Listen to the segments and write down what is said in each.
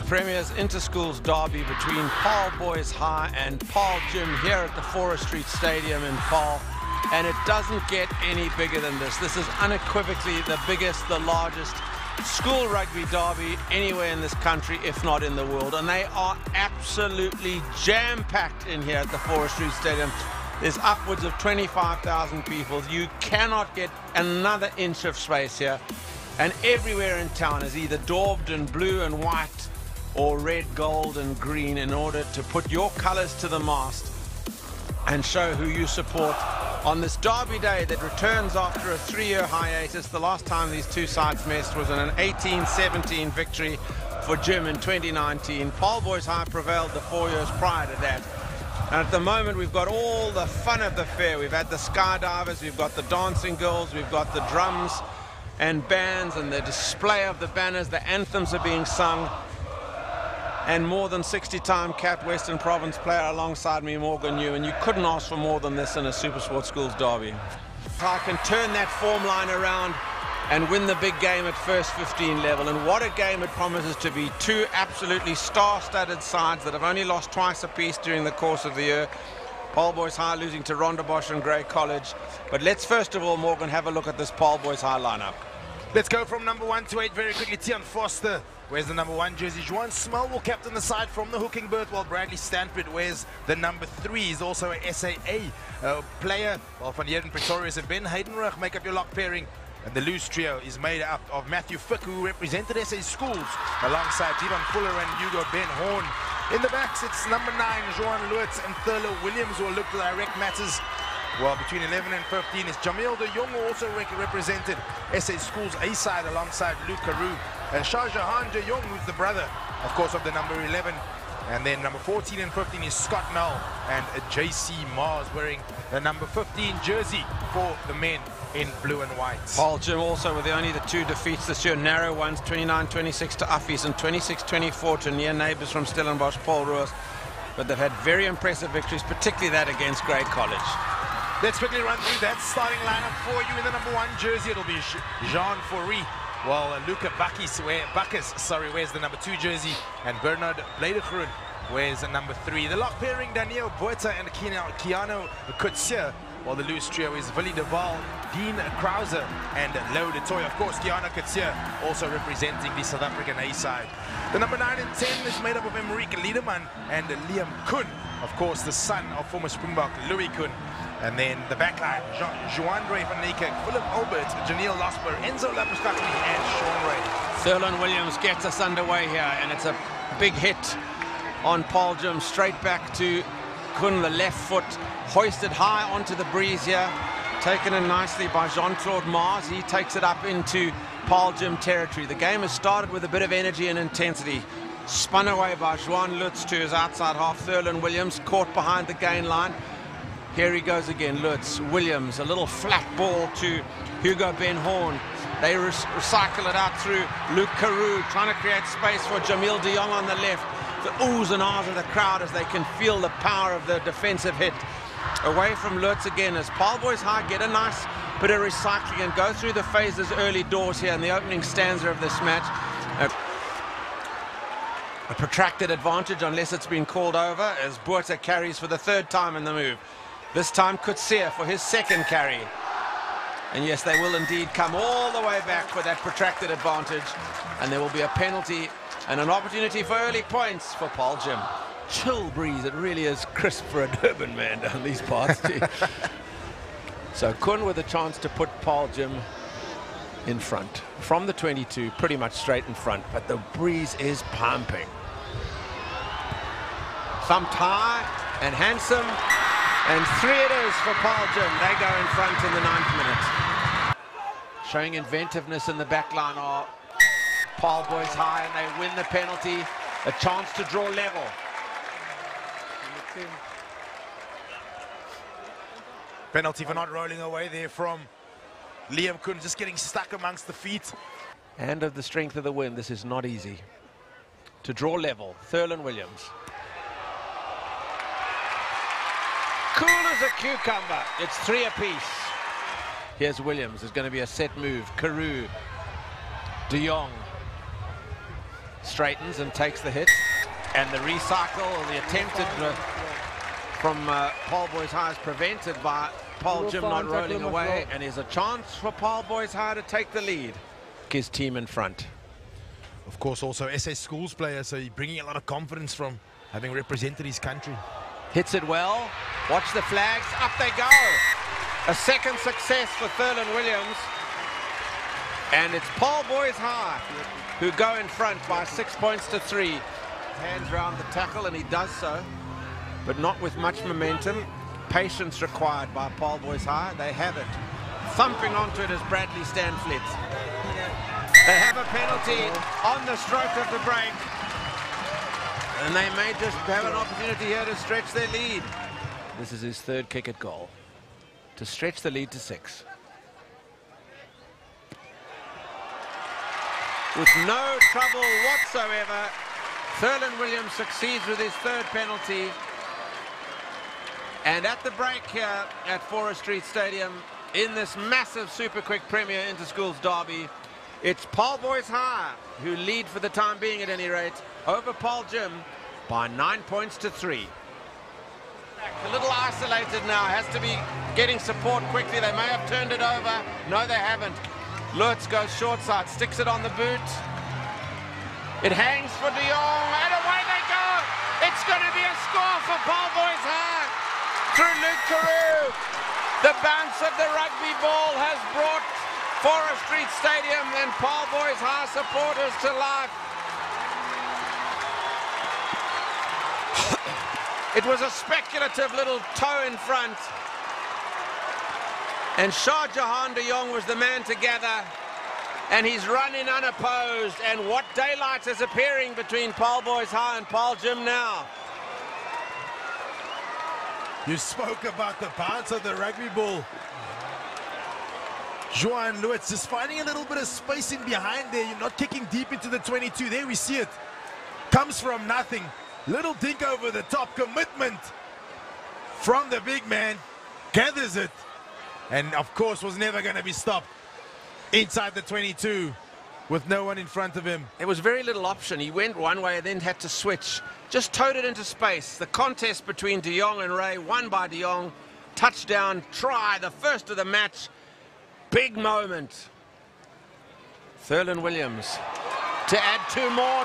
Premier's Interschools derby between Paarl Boys High and Paarl Gym here at the Forest Street Stadium in Paarl. And it doesn't get any bigger than this. This is unequivocally the biggest, the largest school rugby derby anywhere in this country, if not in the world. And they are absolutely jam-packed in here at the Forest Street Stadium. There's upwards of 25,000 people. You cannot get another inch of space here. And everywhere in town is either daubed in blue and white or red, gold and green in order to put your colours to the mast and show who you support on this derby day that returns after a 3-year hiatus. The last time these two sides messed was in an 18-17 victory for Jim in 2019. Paarl Boys High prevailed the 4 years prior to that. And at the moment we've got all the fun of the fair. We've had the skydivers, we've got the dancing girls, we've got the drums and bands and the display of the banners. The anthems are being sung. And more than 60-time capped Western Province player alongside me, Morgan New, and you couldn't ask for more than this in a Supersport Schools derby. If I can turn that form line around and win the big game at first 15 level, and what a game it promises to be. Two absolutely star-studded sides that have only lost twice apiece during the course of the year. Paarl Boys High losing to Rondebosch and Grey College. But let's first of all, Morgan, have a look at this Paarl Boys High lineup. Let's go from number 1 to 8 very quickly. Tian Foster wears the number 1 jersey. Juan Small will captain the side from the hooking berth, while Bradley Stanford wears the number 3. He's also a SAA player. While Van Heerden Pretorius and Ben Heidenreich make up your lock pairing. And the loose trio is made up of Matthew Fick, who represented SA Schools, alongside Devon Fuller and Hugo Ben Horn. In the backs, it's number 9, Johan Lutz and Thurlow Williams, who will look to direct matters. Well, between 11 and 15 is Jamil de Jong, who also represented SA Schools A-side alongside Luke Carew. And Shah Jahan de Jong, who's the brother, of course, of the number 11. And then number 14 and 15 is Scott Null and JC Mars wearing the number 15 jersey for the men in blue and white. Paarl Gym also with only the 2 defeats this year, narrow ones, 29-26 to Uffies and 26-24 to near neighbours from Stellenbosch, Paul Roos. But they've had very impressive victories, particularly that against Grey College. Let's quickly run through that starting lineup for you. In the number 1 jersey, it'll be Jean Faury, while Luca Bacchus wears the number 2 jersey, and Bernard Bladegroen wears the number 3. The lock pairing, Daniel Boeta and Keanu Kutsia, while the loose trio is Willie de Waal, Dean Krauser, and Lau de Toy. Of course, Keanu Kutsia also representing the South African A-side. The number 9 and 10 is made up of Emerick Liederman and Liam Kuhn, of course, the son of former Springbok Louis Kuhn. And then the backline, Joandre van Niekerk, Philip Albert, Janelle Losper, Enzo Lapuscati, and Sean Ray. Thurlow Williams gets us underway here, and it's a big hit on Paarl Gym, straight back to Kuhn, the left foot, hoisted high onto the breeze here, taken in nicely by Jean-Claude Mars. He takes it up into Paarl Gym territory. The game has started with a bit of energy and intensity. Spun away by Juan Lutz to his outside half. Thurlow Williams caught behind the gain line. Here he goes again, Lutz, Williams, a little flat ball to Hugo Ben Horn. They recycle it out through Luke Carew, trying to create space for Jamil de Jong on the left. The oohs and ahs of the crowd as they can feel the power of the defensive hit. Away from Lutz again as Paarl Boys High get a nice bit of recycling and go through the phases early doors here in the opening stanza of this match. A protracted advantage unless it's been called over as Boeta carries for the 3rd time in the move. This time Kutsia for his 2nd carry. And yes, they will indeed come all the way back for that protracted advantage. And there will be a penalty and an opportunity for early points for Paarl Gym. Chill breeze, it really is crisp for a Durban man down these parts. So Kuhn with a chance to put Paarl Gym in front. From the 22, pretty much straight in front, but the breeze is pumping. Thumped high and handsome. And 3 it is for Paarl Gym. They go in front in the 9th minute. Showing inventiveness in the back line are Paarl Boys High, and they win the penalty. A chance to draw level. Penalty for not rolling away there from Liam Kuhn, just getting stuck amongst the feet. And of the strength of the wind, this is not easy. To draw level, Thurlow Williams. Cool as a cucumber. It's 3 apiece. Here's Williams. There's going to be a set move. Carew. De Jong. straightens and takes the hit. And the recycle, or the attempted from Paarl Boys High is prevented by Paarl Jim not rolling away. And there's a chance for Paarl Boys High to take the lead. His team in front. Of course, also SA Schools player, so he's bringing a lot of confidence from having represented his country. Hits it well. Watch the flags. Up they go. A second success for Thurlan Williams. And it's Paarl Boys High who go in front by 6 points to 3. Hands around the tackle, and he does so, but not with much momentum. Patience required by Paarl Boys High. They have it. Thumping onto it is Bradley Stanflit. They have a penalty on the stroke of the break. And they may just have an opportunity here to stretch their lead. This is his third kick at goal, to stretch the lead to 6. With no trouble whatsoever, Thurlan Williams succeeds with his third penalty. And at the break here at Forest Street Stadium, in this massive Super Quick Premier Inter-Schools derby, it's Paarl Boys High who lead for the time being, at any rate, over Paarl Jim by 9 points to 3. A little isolated now, has to be getting support quickly. They may have turned it over. No, they haven't. Lutz goes short side, sticks it on the boot. It hangs for De Jong, and away they go. It's going to be a score for Paarl Boys High through Luke Carew. The bounce of the rugby ball has brought Forest Street Stadium and Paarl Boys High supporters to life. It was a speculative little toe in front, and Shah Jahan De Jong was the man to gather, and he's running unopposed. And what daylight is appearing between Paarl Boys High and Paarl Jim now. You spoke about the bounce of the rugby ball. Johan Lewis just finding a little bit of space in behind there. You're not kicking deep into the 22. There we see it. Comes from nothing. Little dink over the top. Commitment from the big man. Gathers it. And of course was never going to be stopped inside the 22 with no one in front of him. There was very little option. He went one way and then had to switch. Just towed it into space. The contest between De Jong and Ray, won by De Jong. Touchdown try, the first of the match. Big moment. Thurlan Williams to add two more,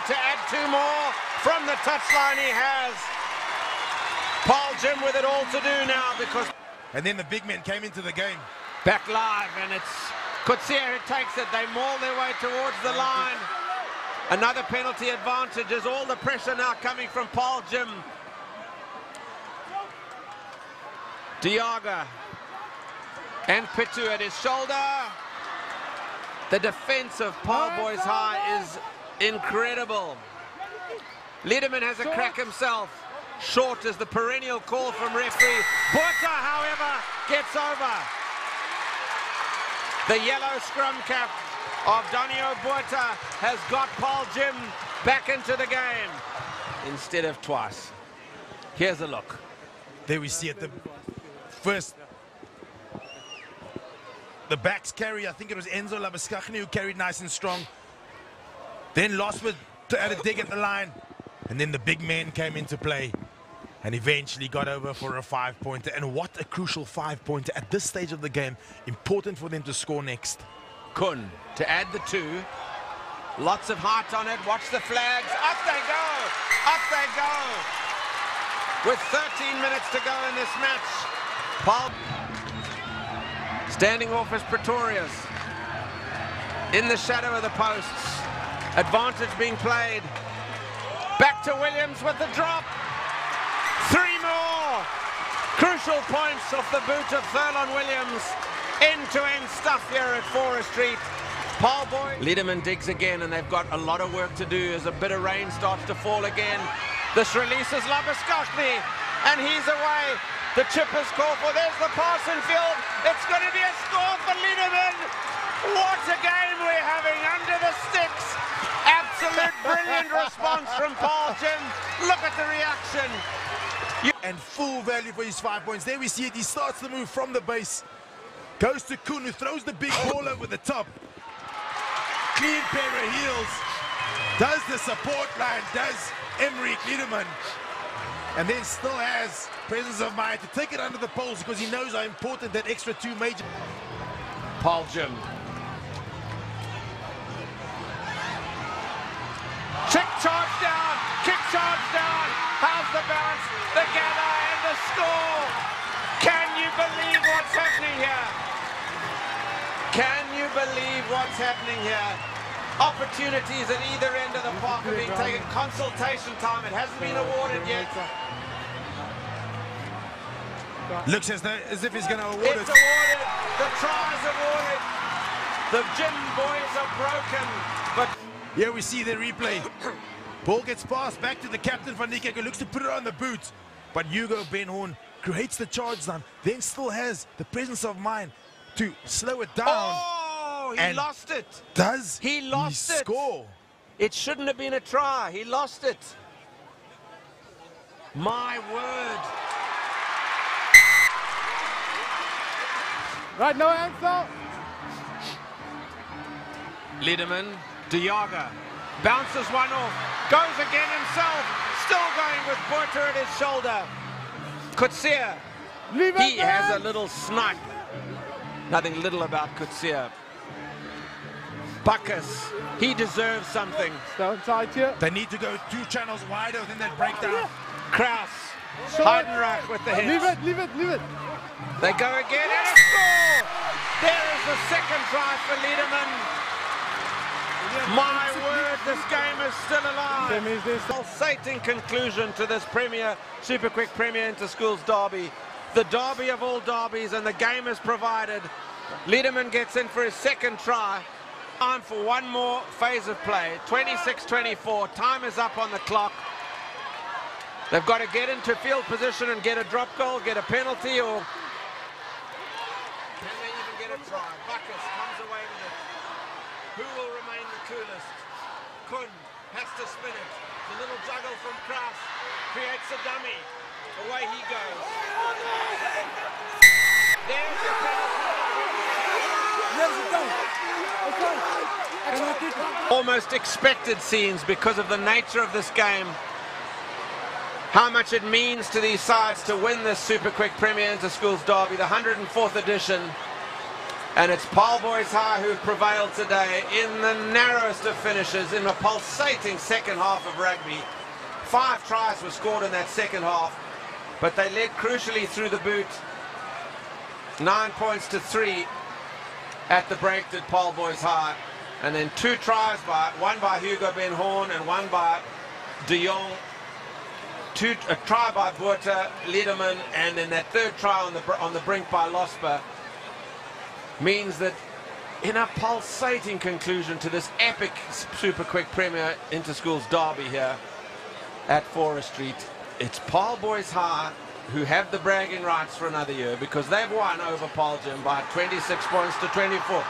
from the touchline he has. Paarl Jim with it all to do now, because... And then the big men came into the game. Back live, and it's Kutsia who takes it. They maul their way towards the line. Another penalty advantage as all the pressure now coming from Paarl Jim. Diaga and Pitu at his shoulder. The defense of Paarl Boys High is incredible. Liederman has a crack himself. Short is the perennial call from referee. Botha, however, gets over. The yellow scrum cap of Donio Botha has got Paarl Jim back into the game instead of twice. Here's a look. There we see it. The first, the backs carry, I think it was Enzo Labaskachny who carried nice and strong. Then Losford had a dig at the line. And then the big man came into play and eventually got over for a 5-pointer. And what a crucial 5-pointer at this stage of the game. Important for them to score next. Kun to add the 2. Lots of height on it. Watch the flags. Up they go. Up they go. With 13 minutes to go in this match. Paarl standing off as Pretorius. In the shadow of the posts. Advantage being played. Back to Williams with the drop. 3 more. Crucial points off the boot of Thurlan Williams. End-to-end stuff here at Forest Street. Paarl Boy. Liederman digs again, and they've got a lot of work to do as a bit of rain starts to fall again. This releases Labaskachny, and he's away. The chip is called for. There's the pass in field. It's going to be a score for Liederman. What a game we're having under the sticks. Absolute brilliant response from Paarl Jim. Look at the reaction. And full value for his 5 points. There we see it. He starts the move from the base. Goes to Kun, who throws the big ball over the top. Clean pair of heels. Does the support line, does Emmerich Liederman, and then still has presence of mind to take it under the poles because he knows how important that extra 2 major. Paarl Jim. Kick charge down, kick charge down. How's the bounce? The gather and the score. Can you believe what's happening here? Can you believe what's happening here? Opportunities at either end of the park are being taken. Consultation time. It hasn't been awarded yet. Looks as if he's going to award It's it. awarded. The try's awarded. The Jim boys are broken. But here we see the replay. Ball gets passed back to the captain van Niekerk, who looks to put it on the boot. But Hugo Benhorn creates the charge down, then still has the presence of mind to slow it down. oh, he lost it. Does He lost it. Score? It shouldn't have been a try. He lost it. My word. Right, no answer. Liederman, De Jager, bounces one off, goes again himself, still going with Porter at his shoulder. Kutsia, he has a little snipe. Nothing little about Kutsia. Bacchus, he deserves something. Down tight here. They need to go 2 channels wider within that breakdown. Kraus, Heidenreich with the hit. Leave it, leave it, leave it. They go again and a score! There is the second try for Liederman. My word, this game is still alive. Pulsating conclusion to this Super Quick Premier Inter-Schools derby. The derby of all derbies, and the game is provided. Liederman gets in for his second try. Time for one more phase of play. 26-24. Time is up on the clock. They've got to get into field position and get a drop goal, get a penalty, or can they even get a try? Bacchus comes away with it. Who will remain the coolest? Kuhn has to spin it. The little juggle from Kraus creates a dummy. Away he goes. There's the penalty. Almost expected scenes because of the nature of this game. How much it means to these sides to win this Super Quick Premier Inter-Schools derby, the 104th edition. And it's Paarl Boys High who prevailed today in the narrowest of finishes in a pulsating second half of rugby. 5 tries were scored in that second half, but they led crucially through the boot. 9 points to 3 at the break did Paarl Boys High. And then 2 tries, one by Hugo Benhorn and one by De Jong. A try by Porter, Liederman, and then that third try on the brink by Losper means that in a pulsating conclusion to this epic Super Quick Premier Inter-Schools derby here at Forest Street, it's Paarl Boys High who have the bragging rights for another year because they've won over Paarl Jim by 26 points to 24.